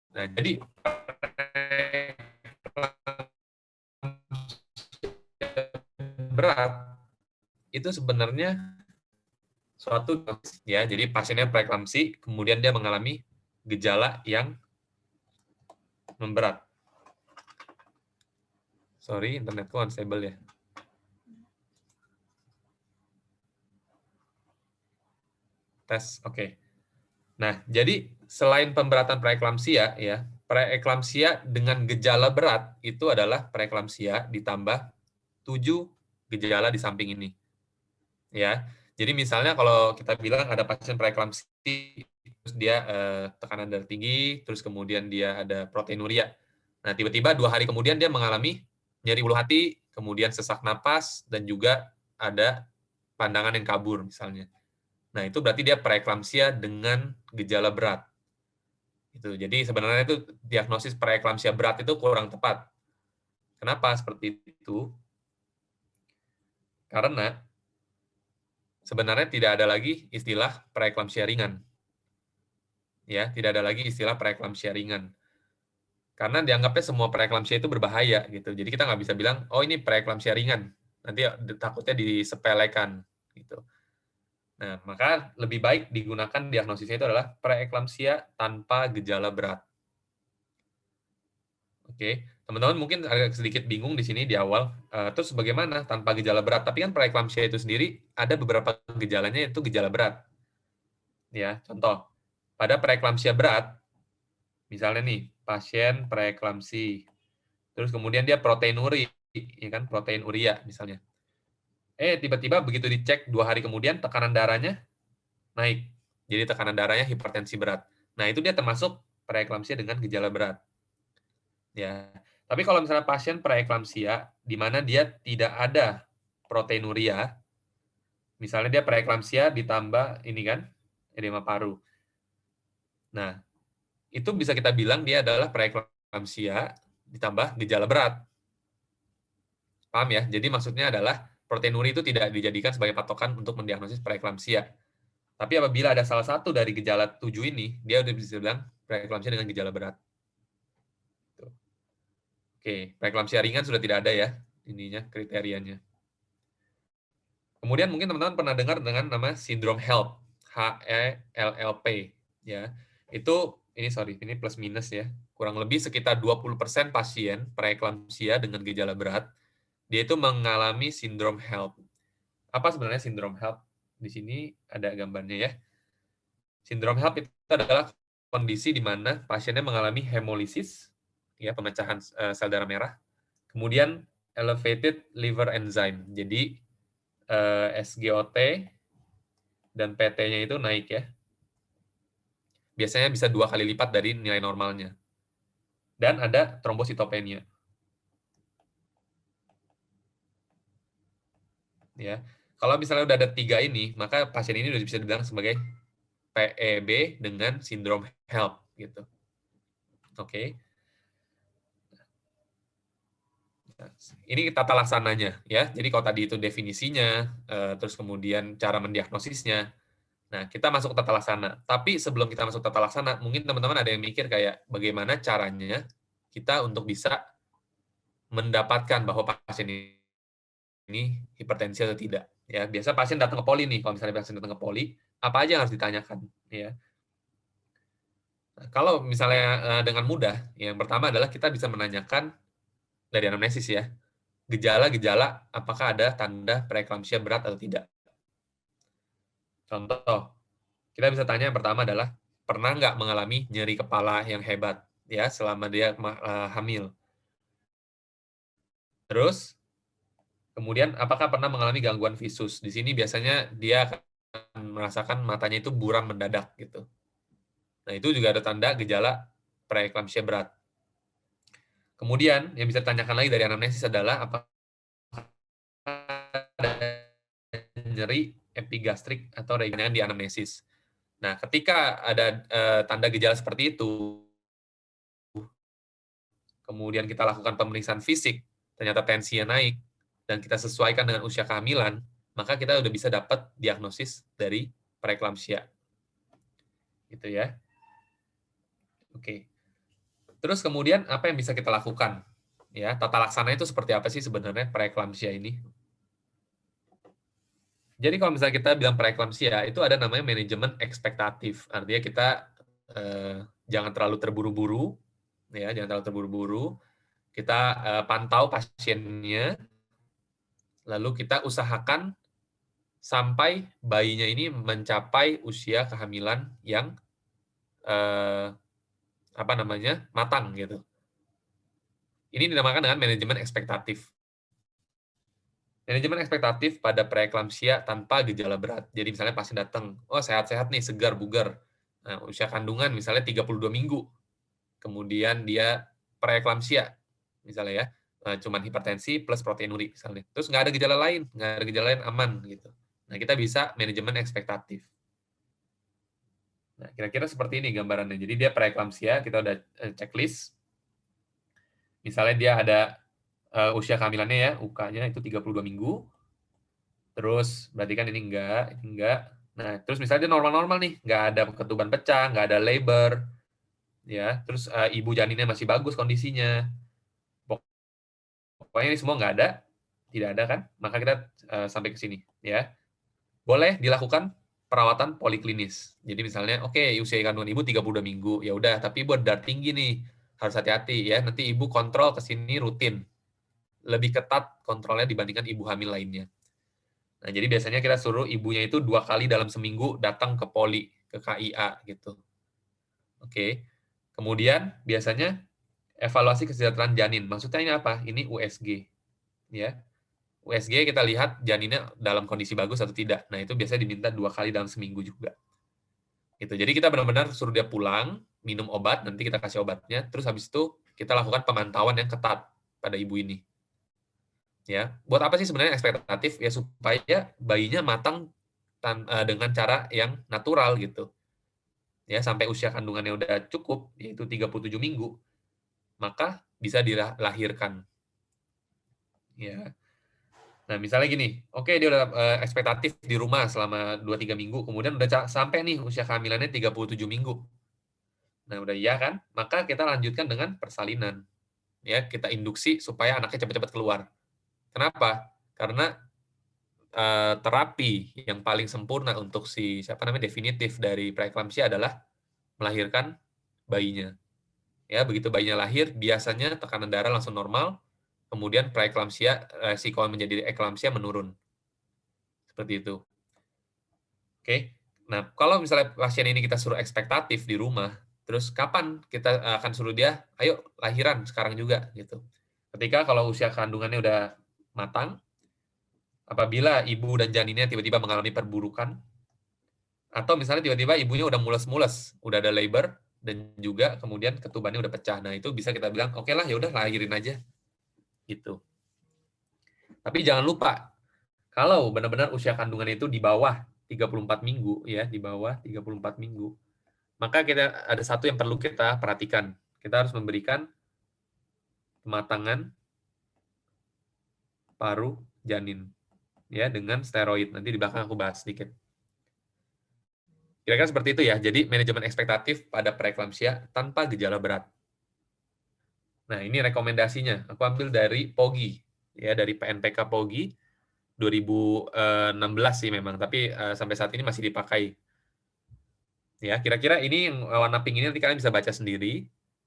Nah, jadi berat itu sebenarnya suatu ya. Jadi pasiennya preeklamsi, kemudian dia mengalami gejala yang memberat. Sorry, internetku unstable ya. Tes, oke. Nah, jadi selain pemberatan preeklamsia ya, preeklamsia dengan gejala berat itu adalah preeklamsia ditambah 7 gejala di samping ini. Ya. Jadi misalnya kalau kita bilang ada pasien preeklamsi, terus dia tekanan darah tinggi, terus kemudian dia ada proteinuria. Nah, tiba-tiba 2 hari kemudian dia mengalami nyeri ulu hati, kemudian sesak napas, dan juga ada pandangan yang kabur misalnya. Nah, itu berarti dia preeklamsia dengan gejala berat. Gitu. Jadi sebenarnya itu diagnosis preeklamsia berat itu kurang tepat. Kenapa seperti itu? Karena sebenarnya tidak ada lagi istilah preeklamsia ringan. Ya, tidak ada lagi istilah preeklamsia ringan. Karena dianggapnya semua preeklamsia itu berbahaya gitu. Jadi kita nggak bisa bilang, oh ini preeklamsia ringan. Nanti takutnya disepelekan gitu. Nah, maka lebih baik digunakan diagnosisnya itu adalah preeklamsia tanpa gejala berat. Oke, teman-teman mungkin agak sedikit bingung di sini di awal. Terus bagaimana tanpa gejala berat? Tapi kan preeklamsia itu sendiri ada beberapa gejalanya itu gejala berat. Ya, contoh pada preeklamsia berat, misalnya nih pasien preeklamsi, terus kemudian dia proteinuri, ya kan, protein uria misalnya. Tiba-tiba begitu dicek 2 hari kemudian tekanan darahnya naik, jadi tekanan darahnya hipertensi berat. Nah itu dia termasuk preeklamsia dengan gejala berat. Ya, tapi kalau misalnya pasien preeklamsia di mana dia tidak ada proteinuria, misalnya dia preeklamsia ditambah ini kan edema paru. Nah, itu bisa kita bilang dia adalah preeklamsia ditambah gejala berat. Paham ya? Jadi maksudnya adalah proteinuri itu tidak dijadikan sebagai patokan untuk mendiagnosis preeklamsia. Tapi apabila ada salah satu dari gejala 7 ini, dia udah bisa bilang preeklamsia dengan gejala berat. Oke, preeklamsia ringan sudah tidak ada ya ininya kriterianya. Kemudian mungkin teman-teman pernah dengar dengan nama sindrom HELLP, HELLP ya. Itu ini plus minus ya. Kurang lebih sekitar 20% pasien preeklamsia dengan gejala berat, dia itu mengalami sindrom HELLP. Apa sebenarnya sindrom HELLP? Di sini ada gambarnya ya. Sindrom HELLP itu adalah kondisi di mana pasiennya mengalami hemolisis, ya pemecahan sel darah merah, kemudian elevated liver enzyme. Jadi SGOT dan PT-nya itu naik ya. Biasanya bisa 2 kali lipat dari nilai normalnya. Dan ada trombositopenia. Ya. Kalau misalnya udah ada 3 ini, maka pasien ini udah bisa dibilang sebagai PEB dengan sindrom HELP gitu. Oke. Nah, ini tata laksananya ya. Jadi kalau tadi itu definisinya, terus kemudian cara mendiagnosisnya. Nah, kita masuk ke tata laksana. Tapi sebelum kita masuk tata laksana, mungkin teman-teman ada yang mikir kayak bagaimana caranya kita untuk bisa mendapatkan bahwa pasien ini hipertensi atau tidak. Ya, biasa pasien datang ke poli nih, kalau misalnya pasien datang ke poli, apa aja yang harus ditanyakan, ya. Nah, kalau misalnya dengan mudah, yang pertama adalah kita bisa menanyakan dari anamnesis ya, gejala-gejala apakah ada tanda preeklamsia berat atau tidak. Contoh, kita bisa tanya yang pertama adalah pernah nggak mengalami nyeri kepala yang hebat ya selama dia hamil. Terus kemudian apakah pernah mengalami gangguan visus? Di sini biasanya dia akan merasakan matanya itu buram mendadak gitu. Nah, itu juga ada tanda gejala preeklamsia berat. Kemudian yang bisa ditanyakan lagi dari anamnesis adalah apakah ada nyeri epigastrik atau regional di anamnesis. Nah, ketika ada tanda gejala seperti itu, kemudian kita lakukan pemeriksaan fisik, ternyata tensinya naik, dan kita sesuaikan dengan usia kehamilan, maka kita udah bisa dapat diagnosis dari preeklamsia. Gitu ya. Oke. Terus kemudian apa yang bisa kita lakukan? Ya, tata laksana itu seperti apa sih sebenarnya preeklamsia ini? Jadi kalau misalnya kita bilang preeklamsia, itu ada namanya manajemen ekspektatif. Artinya kita jangan terlalu terburu-buru, ya, jangan terlalu terburu-buru. Kita pantau pasiennya, lalu kita usahakan sampai bayinya ini mencapai usia kehamilan yang apa namanya matang gitu. Ini dinamakan dengan manajemen ekspektatif. Manajemen ekspektatif pada preeklamsia tanpa gejala berat. Jadi misalnya pasien datang, oh sehat-sehat nih, segar, bugar. Nah, usia kandungan misalnya 32 minggu. Kemudian dia preeklamsia, misalnya ya, cuman hipertensi plus proteinuri misalnya. Terus nggak ada gejala lain, nggak ada gejala lain, aman gitu. Nah, kita bisa manajemen ekspektatif. Nah, kira-kira seperti ini gambarannya. Jadi dia preeklamsia, kita udah checklist. Misalnya dia ada usia kehamilannya ya, UK-nya itu 32 minggu. Terus berarti kan ini enggak. Nah, terus misalnya dia normal-normal nih, nggak ada ketuban pecah, nggak ada labor, ya. Terus ibu janinnya masih bagus kondisinya. Pokoknya ini semua nggak ada, tidak ada kan, maka kita sampai ke sini, ya. Boleh dilakukan perawatan poliklinis. Jadi misalnya, oke, usia kandungan ibu 32 minggu, ya udah, tapi ibu darah tinggi nih, harus hati-hati ya. Nanti ibu kontrol ke sini rutin, lebih ketat kontrolnya dibandingkan ibu hamil lainnya. Nah, jadi biasanya kita suruh ibunya itu 2 kali dalam seminggu datang ke poli, ke KIA gitu. Oke. Kemudian biasanya evaluasi kesejahteraan janin. Maksudnya ini apa? Ini USG, ya. USG kita lihat janinnya dalam kondisi bagus atau tidak. Nah, itu biasanya diminta 2 kali dalam seminggu juga. Gitu. Jadi kita benar-benar suruh dia pulang, minum obat, nanti kita kasih obatnya, terus habis itu kita lakukan pemantauan yang ketat pada ibu ini. Ya, buat apa sih sebenarnya ekspektatif? Ya supaya bayinya matang dengan cara yang natural gitu. Ya, sampai usia kandungannya udah cukup, yaitu 37 minggu, maka bisa dilahirkan. Ya. Nah, misalnya gini, oke dia udah ekspektatif di rumah selama 2-3 minggu, kemudian udah sampai nih usia kehamilannya 37 minggu. Nah, udah iya kan? Maka kita lanjutkan dengan persalinan. Ya, kita induksi supaya anaknya cepat-cepat keluar. Kenapa? Karena terapi yang paling sempurna untuk si siapa namanya definitif dari preeklamsia adalah melahirkan bayinya. Ya, begitu bayinya lahir, biasanya tekanan darah langsung normal, kemudian preeklamsia, resiko menjadi eklamsia menurun. Seperti itu. Oke. Nah, kalau misalnya pasien ini kita suruh ekspektatif di rumah, terus kapan kita akan suruh dia, ayo lahiran sekarang juga gitu. Ketika kalau usia kandungannya udah matang, apabila ibu dan janinnya tiba-tiba mengalami perburukan, atau misalnya tiba-tiba ibunya udah mules-mules, udah ada labor, dan juga kemudian ketubannya udah pecah. Nah, itu bisa kita bilang, oke lah, ya udah lahirin aja. Gitu. Tapi jangan lupa, kalau benar-benar usia kandungan itu di bawah 34 minggu, ya, di bawah 34 minggu, maka kita ada satu yang perlu kita perhatikan. Kita harus memberikan pematangan paru janin, ya, dengan steroid. Nanti di belakang aku bahas sedikit. Kira-kira seperti itu ya. Jadi manajemen ekspektatif pada preeklamsia tanpa gejala berat. Nah, ini rekomendasinya. Aku ambil dari POGI, ya, dari PNPK POGI 2016 sih memang, tapi sampai saat ini masih dipakai. Ya, kira-kira ini yang warna pink ini nanti kalian bisa baca sendiri.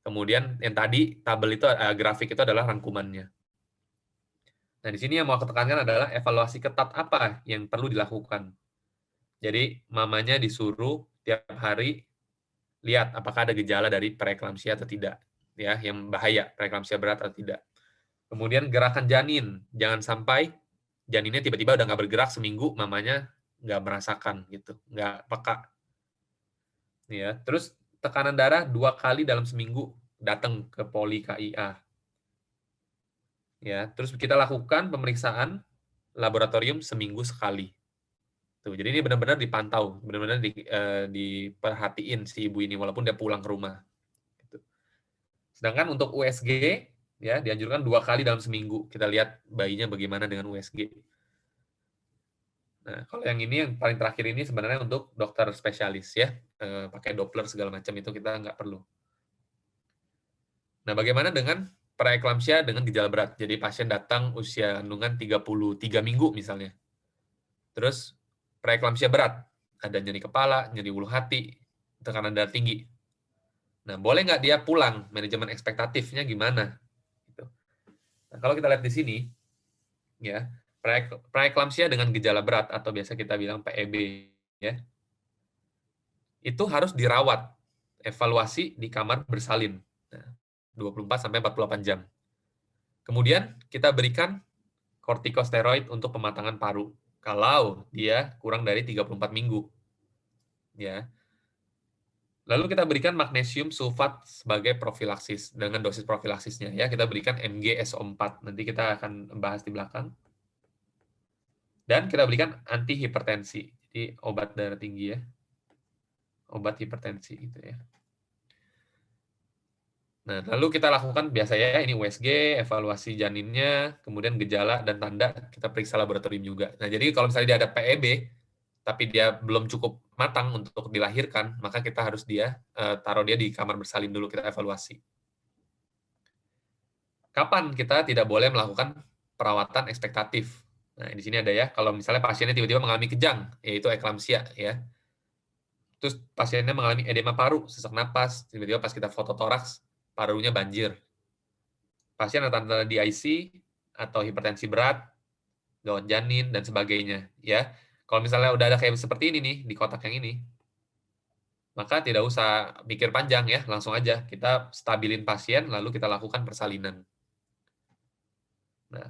Kemudian yang tadi tabel itu grafik itu adalah rangkumannya. Nah, di sini yang mau aku tekankan adalah evaluasi ketat apa yang perlu dilakukan. Jadi, mamanya disuruh tiap hari lihat apakah ada gejala dari preeklamsia atau tidak, ya, yang bahaya, preeklamsia berat atau tidak. Kemudian gerakan janin, jangan sampai janinnya tiba-tiba udah nggak bergerak seminggu, mamanya nggak merasakan gitu, nggak peka. Ya, terus tekanan darah 2 kali dalam seminggu datang ke poli KIA. Ya, terus kita lakukan pemeriksaan laboratorium seminggu sekali. Tuh, jadi ini benar-benar dipantau, benar-benar diperhatiin si ibu ini walaupun dia pulang ke rumah. Gitu. Sedangkan untuk USG, ya dianjurkan 2 kali dalam seminggu. Kita lihat bayinya bagaimana dengan USG. Nah, kalau yang ini yang paling terakhir ini sebenarnya untuk dokter spesialis ya, pakai Doppler segala macam itu kita nggak perlu. Nah, bagaimana dengan preeklamsia dengan gejala berat? Jadi pasien datang usia kandungan 33 minggu misalnya. Terus preeklamsia berat, ada nyeri kepala, nyeri ulu hati, tekanan darah tinggi. Nah, boleh nggak dia pulang? Manajemen ekspektatifnya gimana? Gitu. Nah, kalau kita lihat di sini, ya, preeklamsia dengan gejala berat atau biasa kita bilang PEB, ya, itu harus dirawat, evaluasi di kamar bersalin, nah, 24 sampai 48 jam. Kemudian kita berikan kortikosteroid untuk pematangan paru kalau dia kurang dari 34 minggu. Ya. Lalu kita berikan magnesium sulfat sebagai profilaksis dengan dosis profilaksisnya, ya. Kita berikan MgSO4. Nanti kita akan bahas di belakang. Dan kita berikan antihipertensi. Jadi obat darah tinggi, ya. Obat hipertensi gitu, ya. Nah, lalu kita lakukan biasanya ini USG, evaluasi janinnya, kemudian gejala dan tanda kita periksa laboratorium juga. Nah, jadi kalau misalnya dia ada PEB, tapi dia belum cukup matang untuk dilahirkan, maka kita harus taruh dia di kamar bersalin dulu, kita evaluasi. Kapan kita tidak boleh melakukan perawatan ekspektatif? Nah, di sini ada ya, kalau misalnya pasiennya tiba-tiba mengalami kejang, yaitu eklamsia, ya. Terus pasiennya mengalami edema paru, sesak napas, tiba-tiba pas kita foto toraks, parunya banjir. Pasien ada tanda di IC, atau hipertensi berat, gawat janin, dan sebagainya, ya. Kalau misalnya udah ada kayak seperti ini nih, di kotak yang ini, maka tidak usah mikir panjang ya, langsung aja kita stabilin pasien, lalu kita lakukan persalinan. Nah,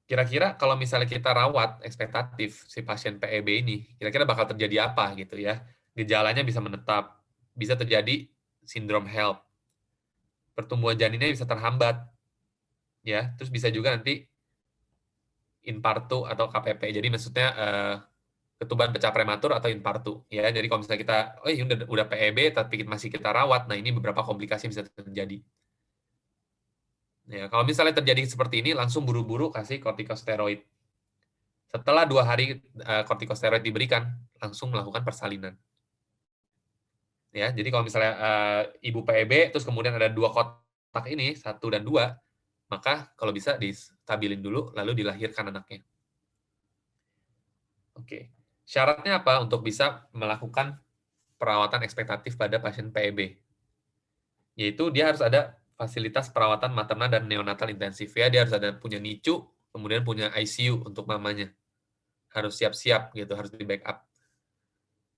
kira-kira kalau misalnya kita rawat ekspektatif si pasien PEB ini, kira-kira bakal terjadi apa gitu ya? Gejalanya bisa menetap, bisa terjadi sindrom HELLP, pertumbuhan janinnya bisa terhambat, ya, terus bisa juga nanti infartu atau KPP. Jadi maksudnya ketuban pecah prematur atau infartu, ya. Jadi kalau misalnya kita, oh ini udah PEB tapi masih kita rawat, nah ini beberapa komplikasi bisa terjadi. Ya, kalau misalnya terjadi seperti ini, langsung buru-buru kasih kortikosteroid. Setelah 2 hari kortikosteroid diberikan, langsung melakukan persalinan. Ya, jadi kalau misalnya ibu PEB, terus kemudian ada 2 kotak ini, 1 dan 2, maka kalau bisa distabilin dulu, lalu dilahirkan anaknya. Oke. Syaratnya apa untuk bisa melakukan perawatan ekspektatif pada pasien PEB? Yaitu dia harus ada fasilitas perawatan maternal dan neonatal intensif, ya. Dia harus ada punya NICU, kemudian punya ICU untuk mamanya. Harus siap-siap gitu, harus di-backup.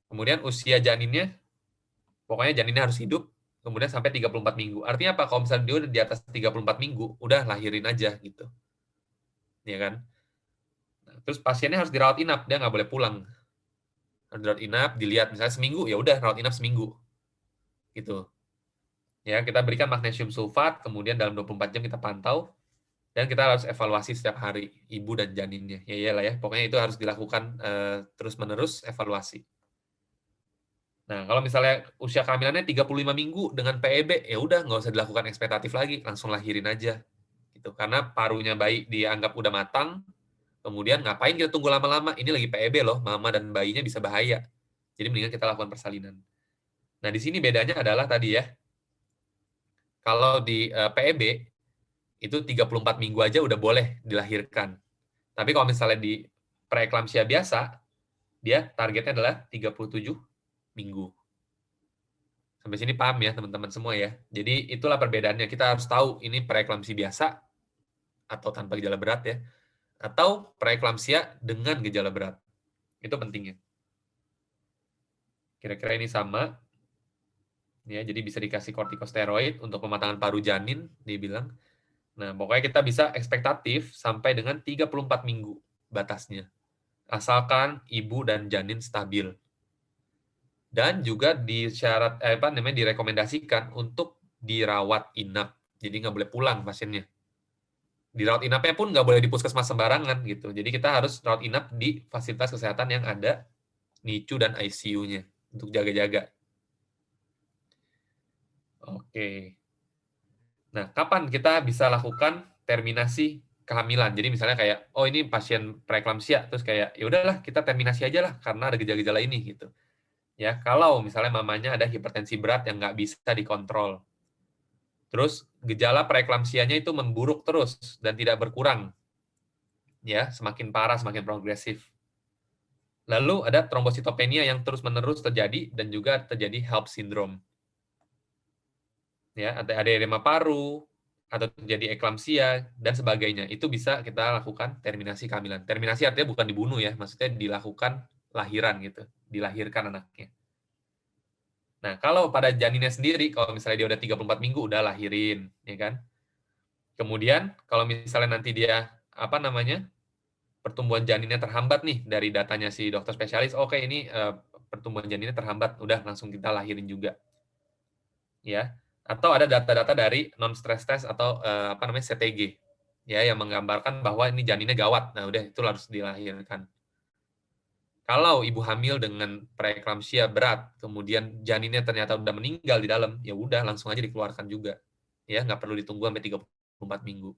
Kemudian usia janinnya, pokoknya janinnya harus hidup, kemudian sampai 34 minggu. Artinya apa? Kalau misalnya dia udah di atas 34 minggu, udah lahirin aja gitu. Ya kan? Nah, terus pasiennya harus dirawat inap, dia nggak boleh pulang. Harus dirawat inap, dilihat misalnya seminggu, ya udah rawat inap seminggu. Gitu. Ya, kita berikan magnesium sulfat, kemudian dalam 24 jam kita pantau, dan kita harus evaluasi setiap hari ibu dan janinnya. Ya iyalah ya, pokoknya itu harus dilakukan terus-menerus evaluasi. Nah, kalau misalnya usia kehamilannya 35 minggu dengan PEB, ya udah nggak usah dilakukan ekspektatif lagi, langsung lahirin aja. Gitu. Karena parunya bayi dianggap udah matang, kemudian ngapain kita tunggu lama-lama? Ini lagi PEB loh, mama dan bayinya bisa bahaya. Jadi mendingan kita lakukan persalinan. Nah, di sini bedanya adalah tadi ya, kalau di PEB, itu 34 minggu aja udah boleh dilahirkan. Tapi kalau misalnya di preeklamsia biasa, dia targetnya adalah 37 minggu. Sampai sini paham ya teman-teman semua ya. Jadi itulah perbedaannya. Kita harus tahu ini preeklamsi biasa atau tanpa gejala berat ya, atau preeklamsia dengan gejala berat. Itu pentingnya. Kira-kira ini sama. Ya, jadi bisa dikasih kortikosteroid untuk pematangan paru janin, dia bilang. Nah, pokoknya kita bisa ekspektatif sampai dengan 34 minggu batasnya. Asalkan ibu dan janin stabil. Dan juga direkomendasikan untuk dirawat inap. Jadi nggak boleh pulang pasiennya. Dirawat inapnya pun nggak boleh di puskesmas sembarangan gitu. Jadi kita harus rawat inap di fasilitas kesehatan yang ada NICU dan ICU-nya untuk jaga-jaga. Oke. Nah, kapan kita bisa lakukan terminasi kehamilan? Jadi misalnya kayak, oh ini pasien preeklamsia, terus kayak ya udahlah kita terminasi aja lah karena ada gejala-gejala ini gitu. Ya, kalau misalnya mamanya ada hipertensi berat yang nggak bisa dikontrol. Terus gejala preeklamsianya itu memburuk terus dan tidak berkurang. Ya, semakin parah, semakin progresif. Lalu ada trombositopenia yang terus-menerus terjadi dan juga terjadi HELLP syndrome. Ya, ada edema paru atau terjadi eklamsia dan sebagainya. Itu bisa kita lakukan terminasi kehamilan. Terminasi artinya bukan dibunuh ya, maksudnya dilakukan lahiran gitu, dilahirkan anaknya. Nah, kalau pada janinnya sendiri, kalau misalnya dia udah 34 minggu, udah lahirin, ya kan? Kemudian, kalau misalnya nanti dia, apa namanya, pertumbuhan janinnya terhambat nih, dari datanya si dokter spesialis, oke ini pertumbuhan janinnya terhambat, udah langsung kita lahirin juga. Ya, atau ada data-data dari non-stress test atau apa namanya, CTG, ya, yang menggambarkan bahwa ini janinnya gawat, nah udah, itu harus dilahirkan. Kalau ibu hamil dengan preeklamsia berat, kemudian janinnya ternyata udah meninggal di dalam, ya udah langsung aja dikeluarkan juga. Ya, nggak perlu ditunggu sampai 34 minggu.